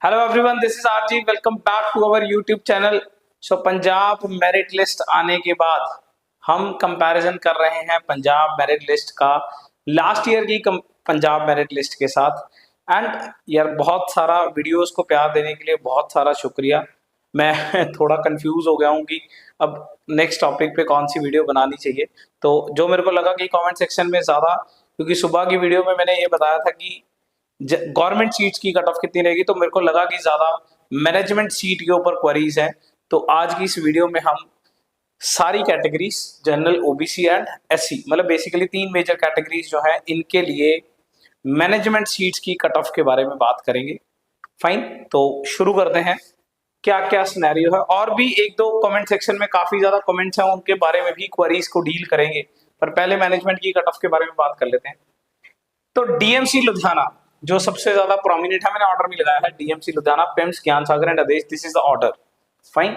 Hello everyone, this is RG. Welcome back to our YouTube channel. So Punjab merit list आने के बाद हम comparison कर रहे हैं पंजाब मेरिट लिस्ट का लास्ट ईयर की पंजाब मेरिट लिस्ट के साथ। एंड यार, बहुत सारा वीडियोस को प्यार देने के लिए बहुत सारा शुक्रिया। मैं थोड़ा कंफ्यूज हो गया हूँ कि अब नेक्स्ट टॉपिक पे कौन सी वीडियो बनानी चाहिए। तो जो मेरे को लगा कि कमेंट सेक्शन में ज़्यादा, क्योंकि सुबह की वीडियो में मैंने ये बताया था कि गवर्नमेंट सीट्स की कट ऑफ कितनी रहेगी, तो मेरे को लगा कि ज्यादा मैनेजमेंट सीट के ऊपर क्वेरीज हैं। तो आज की इस वीडियो में हम सारी categories, general, OBC and SC, मतलब बेसिकली तीन मेजर कैटेगरीज जो है, इनके लिए मैनेजमेंट सीट्स की कट ऑफ के बारे में बात करेंगे। फाइन, तो शुरू करते हैं। क्या क्या सिनेरियो है, और भी एक दो कमेंट सेक्शन में काफी ज्यादा कमेंट्स हैं, उनके बारे में भी क्वेरीज को डील करेंगे। पर पहले मैनेजमेंट की कट ऑफ के बारे में बात कर लेते हैं। तो डीएमसी लुधियाना जो सबसे ज्यादा प्रोमिनेंट है, मैंने ऑर्डर भी लगाया है, DMC Ludhiana, PIMS, Gyan Sagar and Adesh, this is the order. Fine.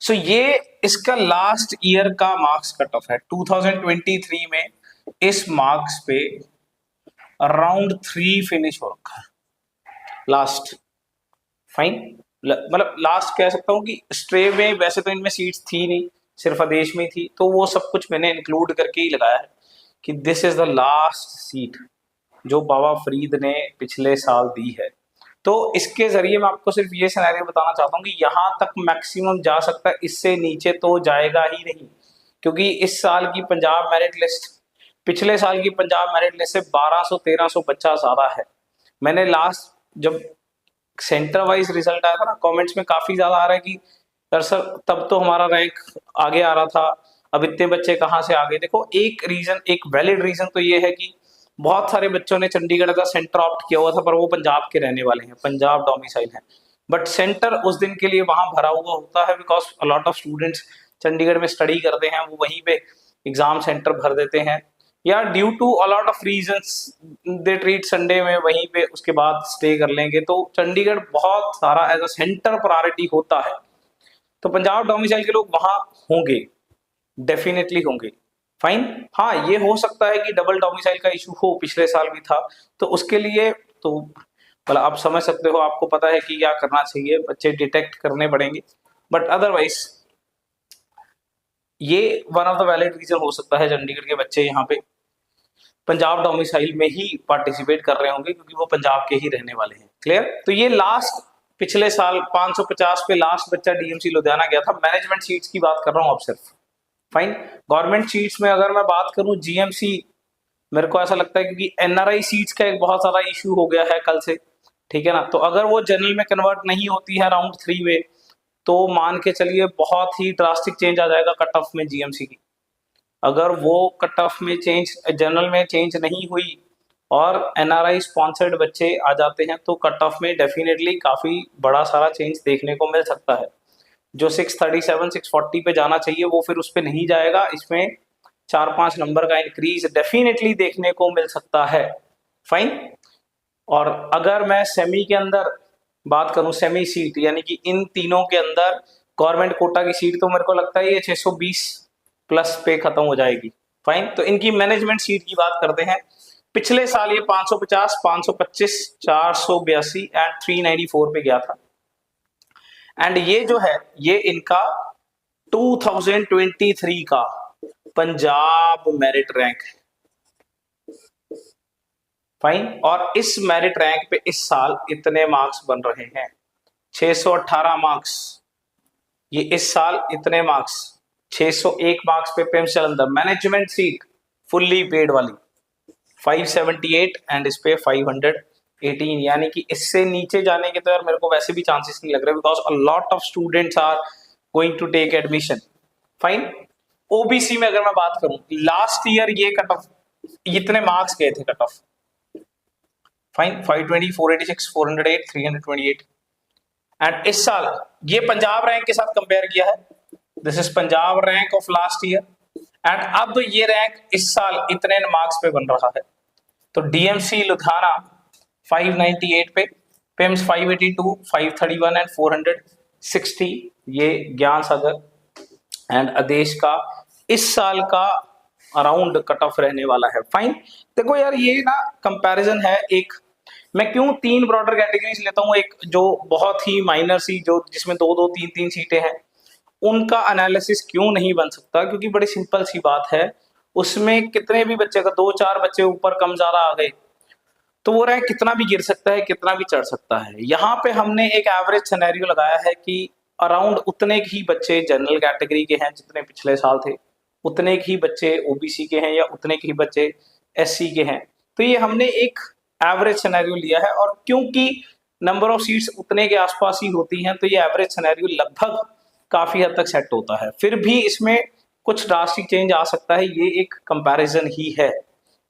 So ये इसका लास्ट ईयर का मार्क्स कट ऑफ है 2023 में। इस मार्क्स पे अराउंड 3 फिनिश हो रखा है लास्ट। फाइन, मतलब लास्ट कह सकता हूँ कि स्ट्रे में, वैसे तो इनमें सीट्स थी नहीं, सिर्फ आदेश में थी, तो वो सब कुछ मैंने इंक्लूड करके ही लगाया है कि this is the last seat जो बाबा फरीद ने पिछले साल दी है। तो इसके जरिए मैं आपको सिर्फ ये सिनेरियो बताना चाहता हूँ कि यहाँ तक मैक्सिमम जा सकता है, इससे नीचे तो जाएगा ही नहीं, क्योंकि इस साल की पंजाब मेरिट लिस्ट पिछले साल की पंजाब मेरिट लिस्ट से 1200-1300 बच्चा ज्यादा है। मैंने लास्ट जब सेंटर वाइज रिजल्ट आया था ना, कमेंट्स में काफी ज्यादा आ रहा है कि सर तब तो हमारा रैंक आगे आ रहा था, अब इतने बच्चे कहाँ से आ गए। देखो, एक रीजन, एक वैलिड रीजन तो ये है कि बहुत सारे बच्चों ने चंडीगढ़ का सेंटर ऑप्ट किया हुआ था, पर वो पंजाब के रहने वाले हैं, पंजाब डोमिसाइल है, बट सेंटर उस दिन के लिए वहां भरा हुआ होता है, because a lot of students Chandigarh में स्टडी करते हैं, वो वहीं पे एग्जाम सेंटर भर देते हैं, या due to a lot of reasons they treat Sunday में वहीं पे उसके बाद स्टे कर लेंगे। तो चंडीगढ़ बहुत सारा एज अ सेंटर प्रायोरिटी होता है, तो पंजाब डोमिसाइल के लोग वहां होंगे, डेफिनेटली होंगे। फाइन। हाँ, ये हो सकता है कि डबल डोमिसाइल का इशू हो, पिछले साल भी था, तो उसके लिए तो मतलब आप समझ सकते हो, आपको पता है कि क्या करना चाहिए, बच्चे डिटेक्ट करने पड़ेंगे। बट अदरवाइज ये one of the valid reason हो सकता है चंडीगढ़ के बच्चे यहाँ पे पंजाब डोमिसाइल में ही पार्टिसिपेट कर रहे होंगे, क्योंकि वो पंजाब के ही रहने वाले हैं। क्लियर। तो ये लास्ट, पिछले साल 550 पे लास्ट बच्चा डीएमसी लुधियाना गया था। मैनेजमेंट सीट्स की बात कर रहा हूँ अब सिर्फ। फाइन। गवर्नमेंट सीट्स में अगर मैं बात करूं, जीएमसी, मेरे को ऐसा लगता है क्योंकि एनआरआई सीट्स का एक बहुत ज्यादा इशू हो गया है कल से, ठीक है ना, तो अगर वो जनरल में कन्वर्ट नहीं होती है राउंड 3 में, तो मान के चलिए बहुत ही ड्रास्टिक चेंज आ जाएगा कट ऑफ में जीएमसी की। अगर वो कट ऑफ में चेंज, जनरल में चेंज नहीं हुई और एनआरआई स्पॉन्सर्ड बच्चे आ जाते हैं, तो कट ऑफ में डेफिनेटली काफी बड़ा सारा चेंज देखने को मिल सकता है। जो 637 640 पे जाना चाहिए वो फिर उस पर नहीं जाएगा, इसमें 4-5 नंबर का इंक्रीज डेफिनेटली देखने को मिल सकता है। फाइन। और अगर मैं सेमी के अंदर बात करूं, सेमी सीट यानी कि इन तीनों के अंदर गवर्नमेंट कोटा की सीट, तो मेरे को लगता है ये 620 प्लस पे खत्म हो जाएगी। फाइन। तो इनकी मैनेजमेंट सीट की बात करते हैं। पिछले साल ये 550, 525, 482 एंड 394 पे गया था। एंड ये जो है, ये इनका 2023 का पंजाब मेरिट रैंक है। फाइन। और इस मेरिट रैंक पे इस साल इतने मार्क्स बन रहे हैं, 618 मार्क्स। ये इस साल इतने मार्क्स, 601 मार्क्स पे PIMS Jalandhar management seat fully paid वाली 578 एंड इस पे 518, यानी कि इससे नीचे जाने के तो यार मेरे को वैसे भी चांसेस नहीं लग रहे, because a lot of students are going to take admission. Fine. OBC में अगर मैं बात करूं, लास्ट ईयर ये कट ऑफ, इतने मार्क्स गए थे कट ऑफ। फाइन। 520, 486, 408, 328। एंड इस साल ये पंजाब रैंक के साथ कंपेयर किया है, this is Punjab rank of last year, and अब ये रैंक इस साल इतने मार्क्स पे बन रहा है। तो डीएमसी लुधियाना 598 पे, पिम्स 582, 531 एंड 460, ये ज्ञान सागर एंड आदेश का इस साल का अराउंड कट ऑफ रहने वाला है। फाइन। देखो यार, ये ना कंपैरिजन है एक मैं क्यों 3 ब्रॉडर कैटेगरीज लेता हूँ, एक जो बहुत ही माइनर सी, जो जिसमें 2-2 3-3 सीटें हैं, उनका एनालिसिस क्यों नहीं बन सकता, क्योंकि बड़ी सिंपल सी बात है, उसमें कितने भी बच्चे का 2-4 बच्चे ऊपर कम ज्यादा आ गए तो वो रैंक कितना भी गिर सकता है, कितना भी चढ़ सकता है। यहाँ पे हमने एक एवरेज सिनेरियो लगाया है कि अराउंड उतने ही बच्चे जनरल कैटेगरी के हैं जितने पिछले साल थे, उतने ही बच्चे ओबीसी के हैं या उतने ही बच्चे एससी के हैं। तो ये हमने एक एवरेज सिनेरियो लिया है, और क्योंकि नंबर ऑफ सीट्स उतने के आसपास ही होती हैं तो ये एवरेज सिनेरियो लगभग काफी हद तक सेट होता है। फिर भी इसमें कुछ ड्रास्टिक चेंज आ सकता है, ये एक कंपैरिजन ही है।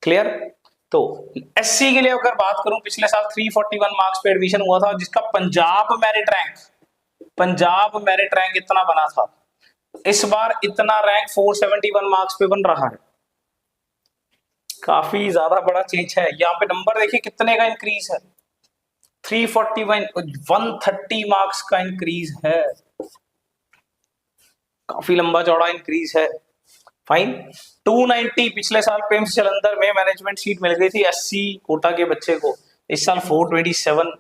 क्लियर? तो एससी के लिए अगर बात करूं, पिछले साल 341 मार्क्स पे एडमिशन हुआ था, जिसका पंजाब मेरिट रैंक इतना बना था। इस बार इतना रैंक 471 मार्क्स पे बन रहा है, काफी ज्यादा बड़ा चेंज है। यहाँ पे नंबर देखिए कितने का इंक्रीज है, 341 130 मार्क्स का इंक्रीज है, काफी लंबा चौड़ा इंक्रीज है। फाइन। 290 पिछले साल प्रेम्स जलंधर में मैनेजमेंट सीट मिल गई थी एससी कोटा के बच्चे को, इस साल 427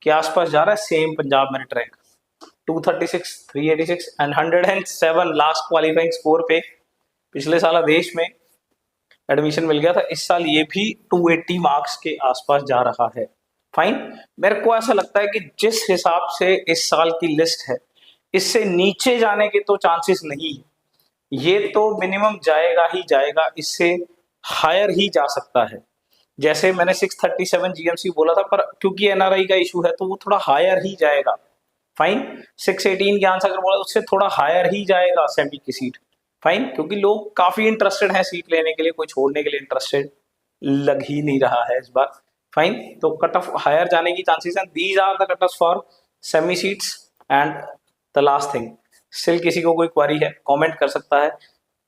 के आसपास जा रहा है same Punjab merit rank. 236 386 and 107 last qualifying score पे पिछले साल आदेश में एडमिशन मिल गया था, इस साल ये भी 280 मार्क्स के आसपास जा रहा है। फाइन। मेरे को ऐसा लगता है कि जिस हिसाब से इस साल की लिस्ट है, इससे नीचे जाने के तो चांसेस नहीं है, ये तो मिनिमम जाएगा ही जाएगा, इससे हायर ही जा सकता है। जैसे मैंने 637 जीएमसी बोला था, पर क्योंकि एनआरआई का इशू है तो वो थोड़ा हायर ही जाएगा। फाइन। 618 के आंसर अगर बोला उससे थोड़ा हायर ही जाएगा सेमी की सीट। फाइन, क्योंकि लोग काफी इंटरेस्टेड हैं सीट लेने के लिए, कोई छोड़ने के लिए इंटरेस्टेड लग ही नहीं रहा है इस बार। फाइन, तो कट ऑफ हायर जाने की चांसेस हैं। These are the cut off for semi seats. And the last thing, still किसी को कोई क्वारी है कमेंट कर सकता है।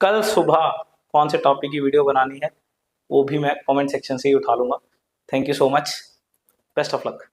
कल सुबह कौन से टॉपिक की वीडियो बनानी है वो भी मैं कमेंट सेक्शन से ही उठा लूंगा। Thank you so much, best of luck.